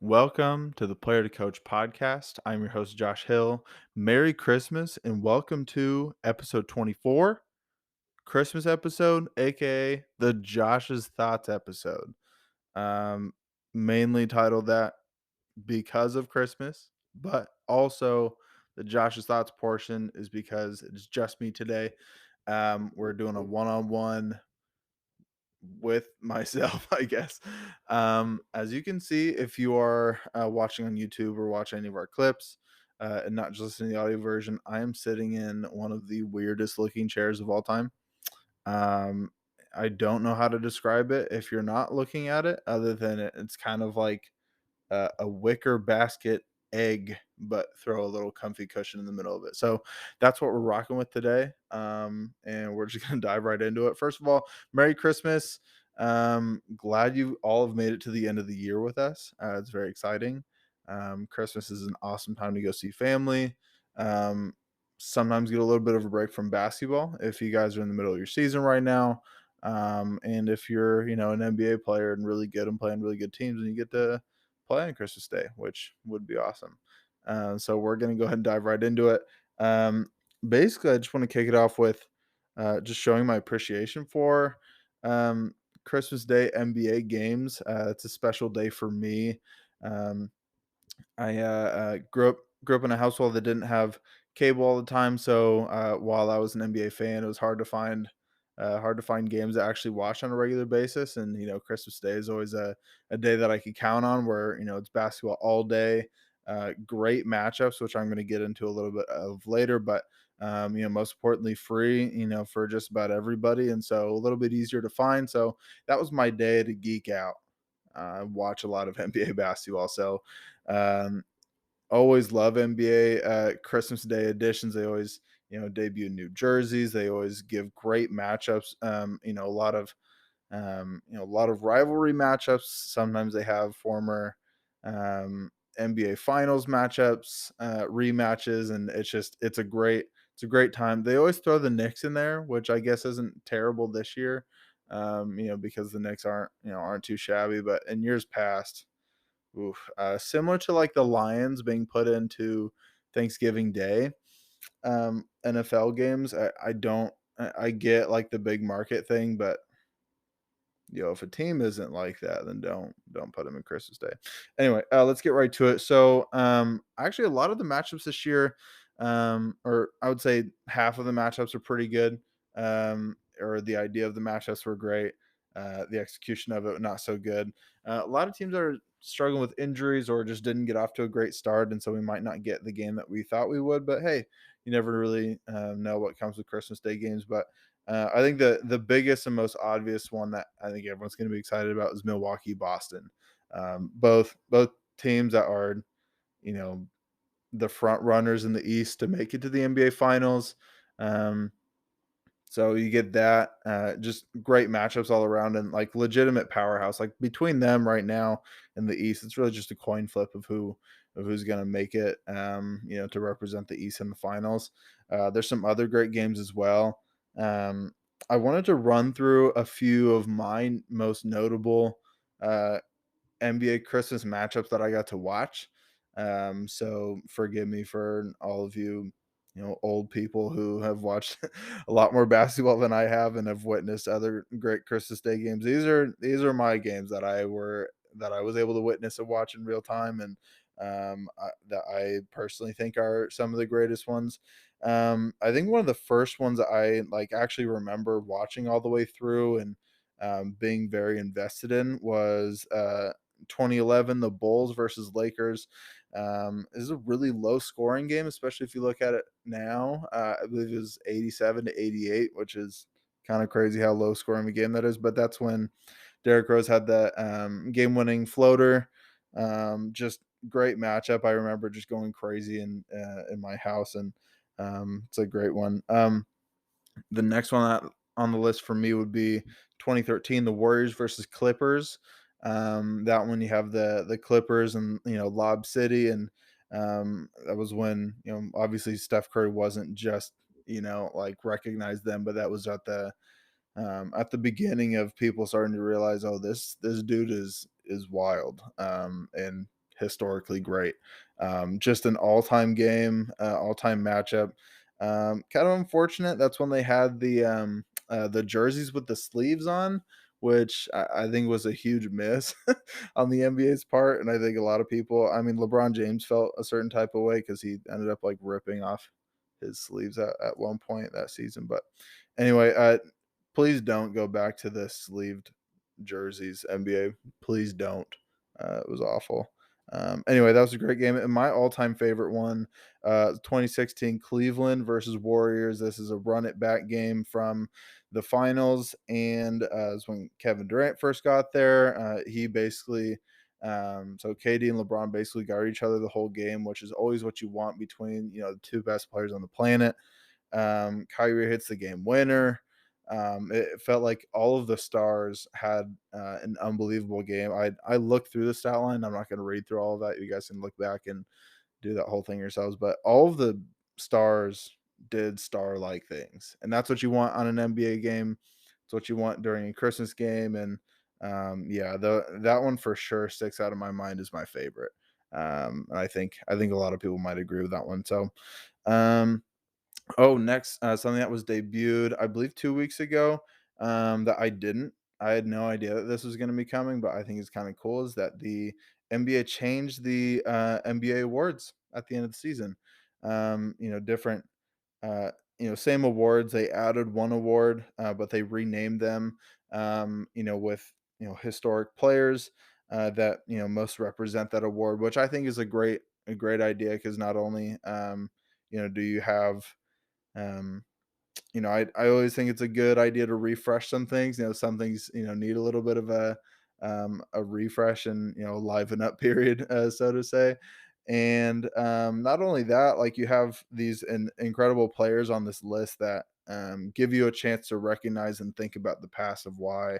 Welcome to the Player to Coach podcast. I'm your host, Josh Hill. Merry Christmas and welcome to episode 24, Christmas episode, aka the Josh's Thoughts episode. Um, Mainly titled that because of Christmas, but also the Josh's Thoughts portion is because it's just me today. We're doing a one on one with myself, I guess. As you can see, if you are watching on YouTube or watch any of our clips and not just listening to the audio version, I am sitting in one of the weirdest looking chairs of all time. Um, I don't know how to describe it if you're not looking at it, other than it's kind of like a wicker basket egg, but throw a little comfy cushion in the middle of it. So that's what we're rocking with today. And we're just gonna dive right into it. First of all, Merry Christmas. Glad you all have made it to the end of the year with us. It's very exciting. Christmas is an awesome time to go see family. Um, Sometimes get a little bit of a break from basketball if you guys are in the middle of your season right now. And if you're, an NBA player and really good and playing really good teams, and you get to play on Christmas Day, which would be awesome. So we're going to go ahead and dive right into it. Basically, I just want to kick it off with just showing my appreciation for um, Christmas Day NBA games. It's a special day for me. Um, I grew up in a household that didn't have cable all the time, so while I was an NBA fan, it was hard to find games to actually watch on a regular basis. And Christmas Day is always a day that I could count on, where it's basketball all day, great matchups, which I'm going to get into a little bit of later, but most importantly, free, for just about everybody, and so a little bit easier to find. So that was my day to geek out, watch a lot of NBA basketball. So um, always love NBA Christmas Day editions. They always, debut new jerseys. They always give great matchups. A lot of rivalry matchups. Sometimes they have former um, NBA Finals matchups, rematches, and it's a great time. They always throw the Knicks in there, which I guess isn't terrible this year, because the Knicks aren't too shabby. But in years past, oof, similar to like the Lions being put into Thanksgiving Day, NFL games. I don't. I get like the big market thing, but if a team isn't like that, then don't put them in Christmas Day. Anyway, let's get right to it. So, actually, a lot of the matchups this year, or I would say half of the matchups are pretty good. Or the idea of the matchups were great. The execution of it not so good. A lot of teams are struggling with injuries or just didn't get off to a great start, and so we might not get the game that we thought we would. But hey, you never really know what comes with Christmas Day games. But I think the biggest and most obvious one that I think everyone's going to be excited about is Milwaukee Boston. Both teams that are you know the front runners in the East to make it to the NBA Finals. Um, so you get that, just great matchups all around, and like legitimate powerhouse. Like between them right now in the East, it's really just a coin flip of who's going to make it. To represent the East in the finals. There's some other great games as well. Um, I wanted to run through a few of my most notable uh, NBA Christmas matchups that I got to watch. So forgive me for all of you, old people who have watched a lot more basketball than I have and have witnessed other great Christmas Day games. These are my games that I was able to witness and watch in real time, and that I personally think are some of the greatest ones. I think one of the first ones I like actually remember watching all the way through and being very invested in was 2011, the Bulls versus Lakers. This is a really low scoring game, especially if you look at it now. I believe it was 87 to 88, which is kind of crazy how low scoring a game that is. But that's when Derrick Rose had that game winning floater. Just great matchup. I remember just going crazy in my house, and it's a great one. The next one on the list for me would be 2013, the Warriors versus Clippers. That one you have the Clippers and Lob City, and that was when obviously Steph Curry wasn't just like recognize them, but that was at the beginning of people starting to realize, oh, this dude is wild, and historically great. Just an all-time game, all-time matchup. Kind of unfortunate. That's when they had the jerseys with the sleeves on, which I think was a huge miss on the NBA's part. And I think a lot of people, I mean, LeBron James felt a certain type of way because he ended up like ripping off his sleeves at one point that season. But anyway, please don't go back to the sleeved jerseys, NBA. Please don't. It was awful. Anyway, that was a great game. And my all-time favorite one, 2016 Cleveland versus Warriors. This is a run it back game from the finals, and it's when Kevin Durant first got there. He basically, so KD and LeBron basically got each other the whole game, which is always what you want between the two best players on the planet. Kyrie hits the game winner. It felt like all of the stars had an unbelievable game. I looked through the stat line. I'm not going to read through all of that. You guys can look back and do that whole thing yourselves. But all of the stars did star like things, and that's what you want on an NBA game. It's what you want during a Christmas game, and yeah, that one for sure sticks out of my mind as my favorite. And I think a lot of people might agree with that one. So. Um, Oh, next, something that was debuted, I believe 2 weeks ago, that I had no idea that this was gonna be coming, but I think it's kinda cool, is that the NBA changed the, NBA awards at the end of the season. Different, uh, same awards, they added 1 award, but they renamed them, with, historic players, that, most represent that award, which I think is a great idea because not only, do you have um, I always think it's a good idea to refresh some things. Some things need a little bit of a refresh and liven up period, so to say. And not only that, like you have these incredible players on this list that give you a chance to recognize and think about the past of why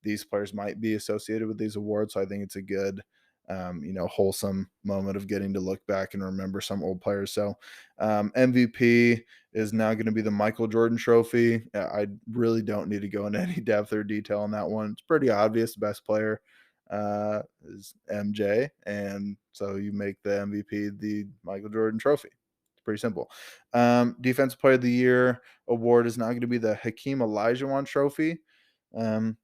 these players might be associated with these awards. So I think it's a good, wholesome moment of getting to look back and remember some old players. So MVP is now going to be the Michael Jordan Trophy. I really don't need to go into any depth or detail on that one. It's pretty obvious. Best player is MJ, and so you make the MVP the Michael Jordan Trophy. It's pretty simple. Defensive Player of the Year award is now going to be the Hakeem Olajuwon Trophy. Um,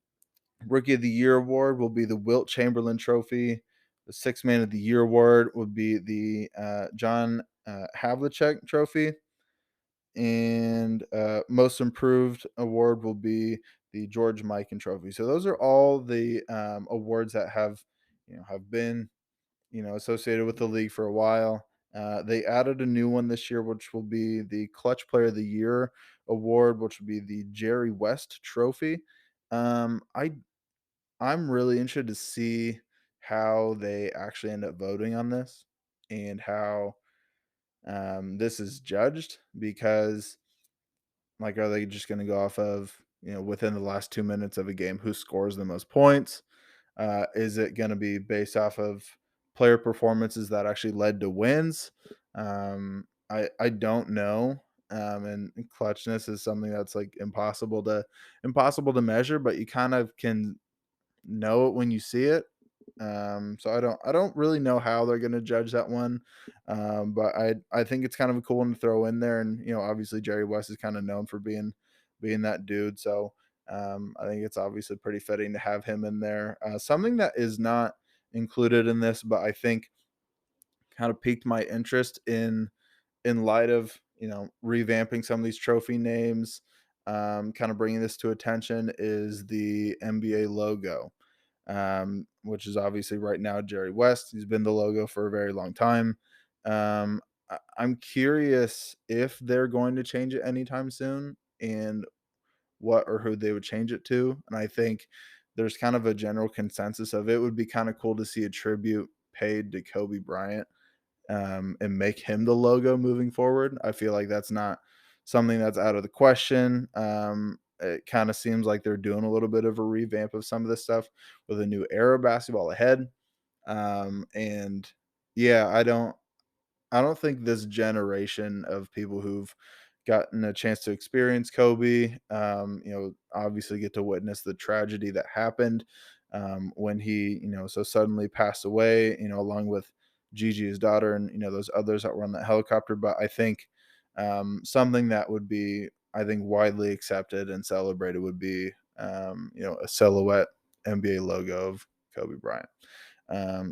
Rookie of the Year award will be the Wilt Chamberlain Trophy. The Sixth Man of the Year award would be the John Havlicek Trophy, and most improved award will be the George Mikan Trophy. So those are all the awards that have been associated with the league for a while. They added a new one this year, which will be the Clutch Player of the Year award, which will be the Jerry West Trophy. I'm really interested to see how they actually end up voting on this and how this is judged because like, are they just gonna go off of, within the last 2 minutes of a game, who scores the most points? Is it gonna be based off of player performances that actually led to wins? I don't know. And clutchness is something that's, like, impossible to measure, but you kind of can know it when you see it. So I don't really know how they're gonna judge that one. But I think it's kind of a cool one to throw in there. And obviously Jerry West is kind of known for being that dude. So I think it's obviously pretty fitting to have him in there. Something that is not included in this, but I think kind of piqued my interest in light of revamping some of these trophy names, kind of bringing this to attention, is the NBA logo, which is obviously right now Jerry West. He's been the logo for a very long time. I'm curious if they're going to change it anytime soon, and what or who they would change it to. And I think there's kind of a general consensus of it would be kind of cool to see a tribute paid to Kobe Bryant, and make him the logo moving forward. I feel like that's not something that's out of the question. It kind of seems like they're doing a little bit of a revamp of some of this stuff with a new era of basketball ahead. And yeah, I don't think this generation of people who've gotten a chance to experience Kobe, obviously get to witness the tragedy that happened when he, so suddenly passed away, along with Gigi, his daughter, and those others that were on that helicopter. But I think something that would be, I think, widely accepted and celebrated would be a silhouette NBA logo of Kobe Bryant.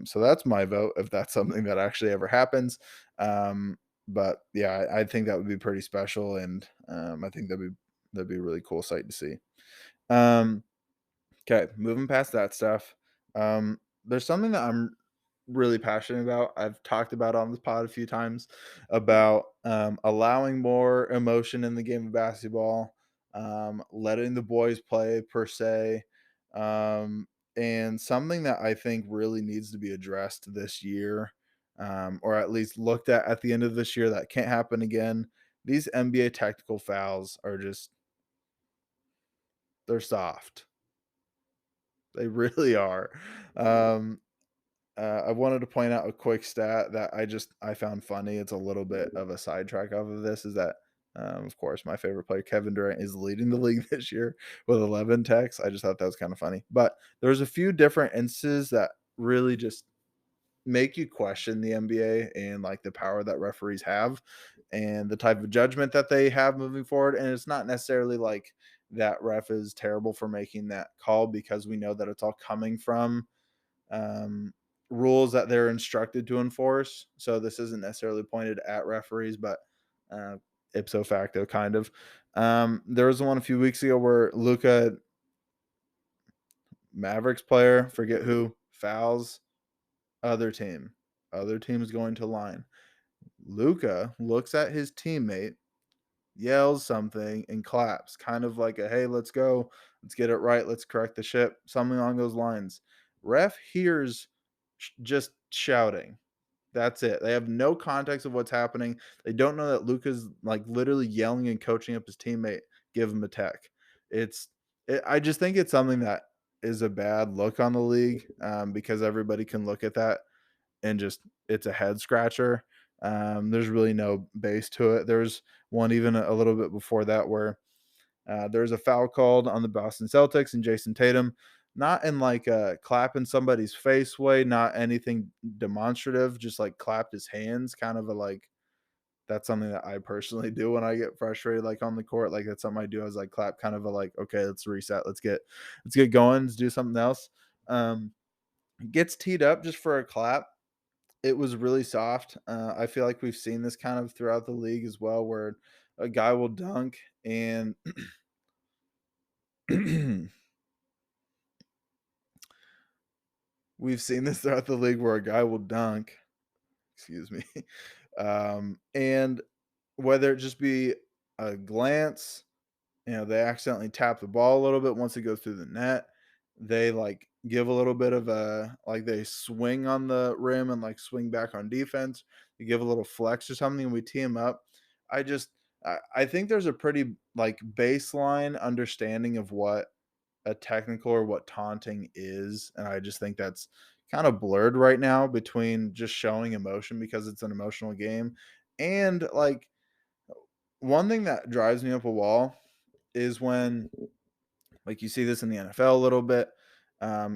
So that's my vote if that's something that actually ever happens. But yeah, I think that would be pretty special, and I think that'd be a really cool sight to see. Um, okay, moving past that stuff. There's something that I'm really passionate about. I've talked about on this pod a few times about allowing more emotion in the game of basketball, letting the boys play per se, um, and something that I think really needs to be addressed this year, or at least looked at the end of this year. That can't happen again. These NBA technical fouls are just they're soft. They really are. Um, I wanted to point out a quick stat that I found funny. It's a little bit of a sidetrack off of this. Is that, of course, my favorite player, Kevin Durant, is leading the league this year with 11 techs. I just thought that was kind of funny. But there's a few different instances that really just make you question the NBA and like the power that referees have and the type of judgment that they have moving forward. And it's not necessarily like that ref is terrible for making that call, because we know that it's all coming from um, rules that they're instructed to enforce. So this isn't necessarily pointed at referees, but uh, ipso facto, kind of. There was one a few weeks ago where Luca, Mavericks player, forget who, fouls other team. Other team's going to line. Luca looks at his teammate, yells something, and claps, kind of like a hey, let's go, let's get it right, let's correct the ship, something along those lines. Ref hears just shouting. That's it. They have no context of what's happening. They don't know that Luca's like literally yelling and coaching up his teammate, give him a tech. It's, I just think it's something that is a bad look on the league, because everybody can look at that and just it's a head scratcher. There's really no base to it. There's one even a little bit before that where there's a foul called on the Boston Celtics and Jason Tatum, not in like a clap in somebody's face way, not anything demonstrative, just like clapped his hands, kind of a like that's something that I personally do when I get frustrated, like on the court. Like that's something I do as like clap, kind of a like, okay, let's reset, let's get going, let's do something else. Um, gets teed up just for a clap. It was really soft. I feel like we've seen this kind of throughout the league as well, where a guy will dunk and we've seen this throughout the league where a guy will dunk, excuse me, and whether it just be a glance, they accidentally tap the ball a little bit once it goes through the net. They like give a little bit of a like they swing on the rim and like swing back on defense. They give a little flex or something, and we tee them up. I just I think there's a pretty like baseline understanding of what a technical or what taunting is, and I just think that's kind of blurred right now between just showing emotion because it's an emotional game, and like one thing that drives me up a wall is when like you see this in the NFL a little bit,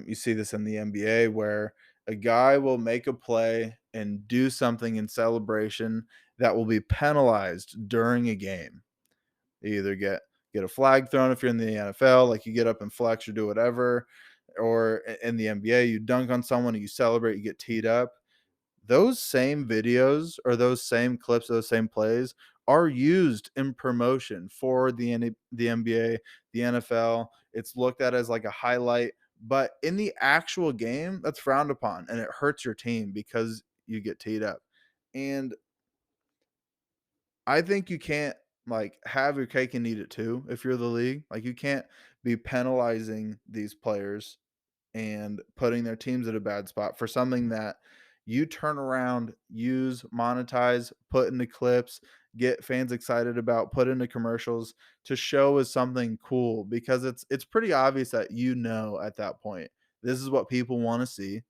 you see this in the NBA where a guy will make a play and do something in celebration that will be penalized during a game. You either get a flag thrown if you're in the NFL, like you get up and flex or do whatever, or in the NBA, you dunk on someone, you celebrate, you get teed up. Those same videos or those same clips, those same plays are used in promotion for the NBA, the NFL. It's looked at as like a highlight, but in the actual game, that's frowned upon and it hurts your team because you get teed up. And I think you can't like have your cake and eat it too if you're the league. Like you can't be penalizing these players and putting their teams at a bad spot for something that you turn around, use, monetize, put into clips, get fans excited about, put into commercials to show as something cool, because it's pretty obvious that at that point this is what people want to see.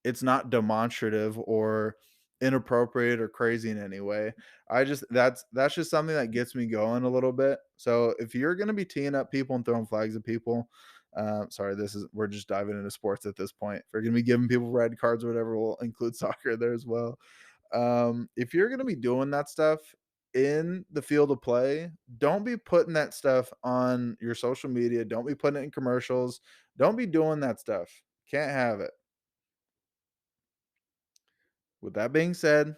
It's not demonstrative or inappropriate or crazy in any way. I just that's just something that gets me going a little bit. So if you're gonna be teeing up people and throwing flags at people, Sorry, this is we're just diving into sports at this point. If we're gonna be giving people red cards or whatever, we'll include soccer there as well. If you're gonna be doing that stuff in the field of play, don't be putting that stuff on your social media. Don't be putting it in commercials. Don't be doing that stuff. Can't have it. With that being said,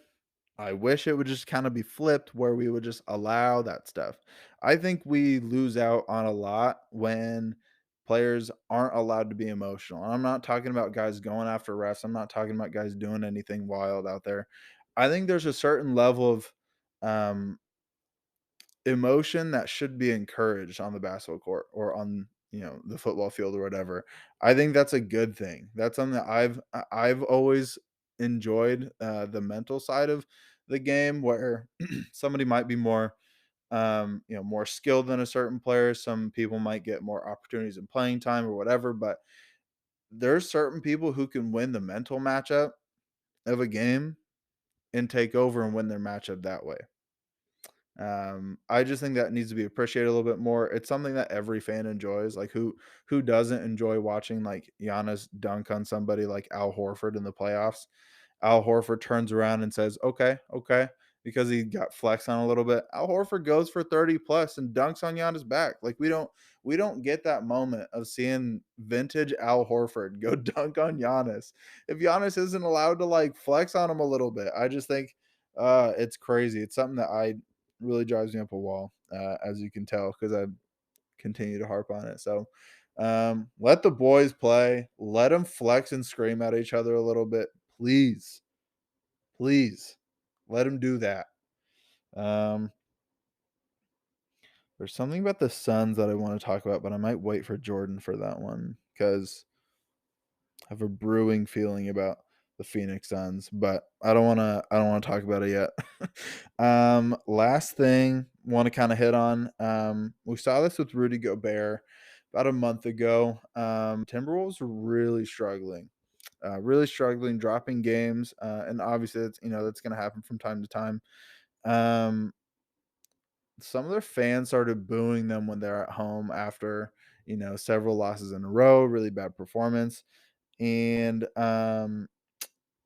I wish it would just kind of be flipped where we would just allow that stuff. I think we lose out on a lot when players aren't allowed to be emotional. And I'm not talking about guys going after refs. I'm not talking about guys doing anything wild out there. I think there's a certain level of um, emotion that should be encouraged on the basketball court or on the football field or whatever. I think that's a good thing. That's something that I've always enjoyed, the mental side of the game where somebody might be more more skilled than a certain player. Some people might get more opportunities in playing time or whatever, but there's certain people who can win the mental matchup of a game and take over and win their matchup that way. I just think that needs to be appreciated a little bit more. It's something that every fan enjoys. Like who doesn't enjoy watching like Giannis dunk on somebody like Al Horford in the playoffs? Al Horford turns around and says, "Okay, okay," because he got flexed on a little bit. Al Horford goes for 30 plus and dunks on Giannis back. Like we don't get that moment of seeing vintage Al Horford go dunk on Giannis. If Giannis isn't allowed to like flex on him a little bit, I just think it's crazy. It's something that I really drives me up a wall, as you can tell, because I continue to harp on it. So let the boys play. Let them flex and scream at each other a little bit, please. Please let them do that. Um, there's something about the Suns that I want to talk about, but I might wait for Jordan for that one because I have a brewing feeling about the Phoenix Suns, but I don't want to talk about it yet. Last thing want to kind of hit on. We saw this with Rudy Gobert about a month ago. Timberwolves were really struggling, dropping games, and obviously that's going to happen from time to time. Um, some of their fans started booing them when they're at home after several losses in a row, really bad performance, and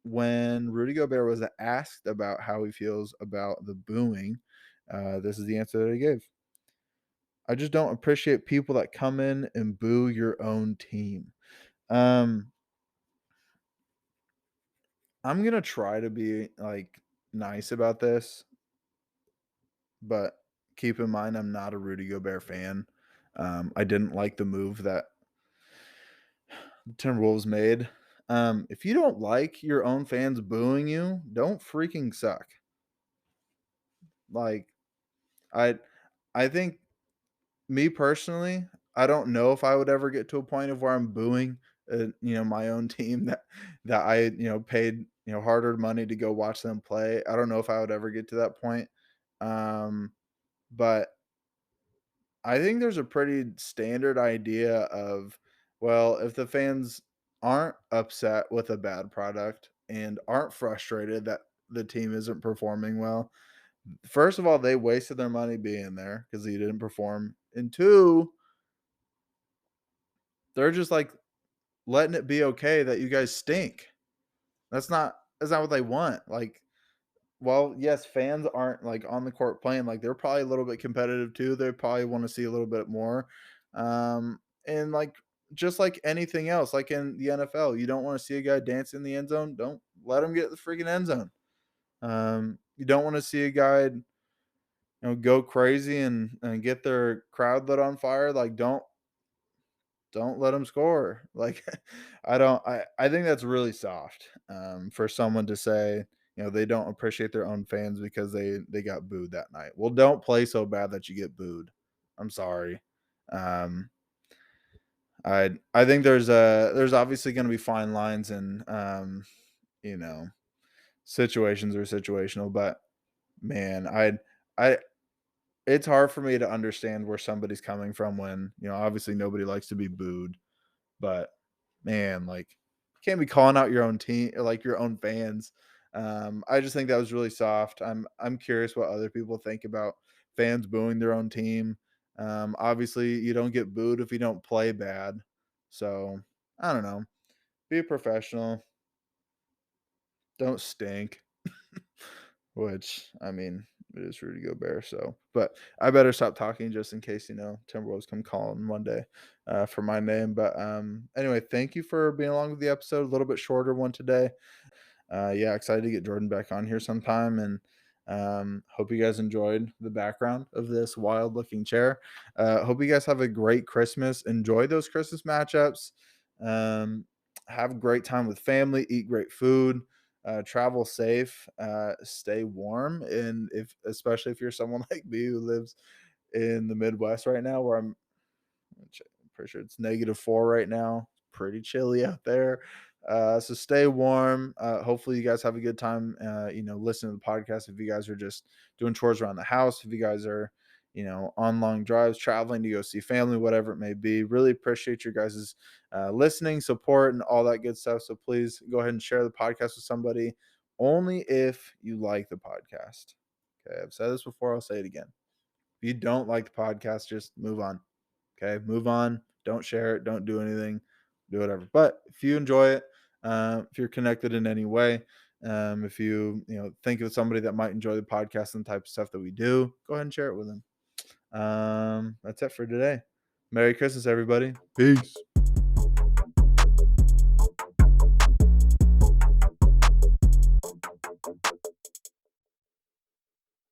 when Rudy Gobert was asked about how he feels about the booing, this is the answer that he gave. I just don't appreciate people that come in and boo your own team. Um, I'm gonna try to be like nice about this, but keep in mind I'm not a Rudy Gobert fan. I didn't like the move that the Timberwolves made. If you don't like your own fans booing you, don't freaking suck. Like I I think me personally, I don't know if I would ever get to a point of where I'm booing, my own team that I, paid, hard-earned money to go watch them play. I don't know if I would ever get to that point. But I think there's a pretty standard idea of, well, if the fans aren't upset with a bad product and aren't frustrated that the team isn't performing well, first of all, they wasted their money being there because he didn't perform. And two, they're just like letting it be okay that you guys stink. That's not what they want. Like, well, yes, fans aren't like on the court playing, like they're probably a little bit competitive too. They probably want to see a little bit more. And like just like anything else, like in the NFL, you don't want to see a guy dance in the end zone. Don't let him get the freaking end zone. You don't want to see a guy, go crazy and get their crowd lit on fire. Like don't let them score. Like I think that's really soft for someone to say, they don't appreciate their own fans because they got booed that night. Well, don't play so bad that you get booed. I'm sorry. Um I think there's obviously going to be fine lines and you know, situations are situational, but man, I it's hard for me to understand where somebody's coming from when, obviously nobody likes to be booed. But man, like, you can't be calling out your own team or like your own fans. I just think that was really soft. I'm curious what other people think about fans booing their own team. Obviously, you don't get booed if you don't play bad. So I don't know. Be a professional. Don't stink. Which, I mean, it is Rudy Gobert. So, but I better stop talking just in case, Timberwolves come calling one day for my name. But anyway, thank you for being along with the episode. A little bit shorter one today. Yeah, excited to get Jordan back on here sometime, and hope you guys enjoyed the background of this wild looking chair. Hope you guys have a great Christmas. Enjoy those Christmas matchups. Um, have a great time with family. Eat great food. Travel safe. Stay warm, and if especially if you're someone like me who lives in the Midwest right now, where I'm pretty sure it's -4 right now. Pretty chilly out there. So stay warm. Hopefully you guys have a good time, listening to the podcast. If you guys are just doing chores around the house, if you guys are, on long drives, traveling to go see family, whatever it may be, really appreciate your guys' listening, support, and all that good stuff. So please go ahead and share the podcast with somebody only if you like the podcast. Okay. I've said this before. I'll say it again. If you don't like the podcast, just move on. Okay, move on. Don't share it. Don't do anything. Do whatever. But if you enjoy it, if you're connected in any way, if you think of somebody that might enjoy the podcast and the type of stuff that we do, go ahead and share it with them. That's it for today. Merry Christmas, everybody. Peace.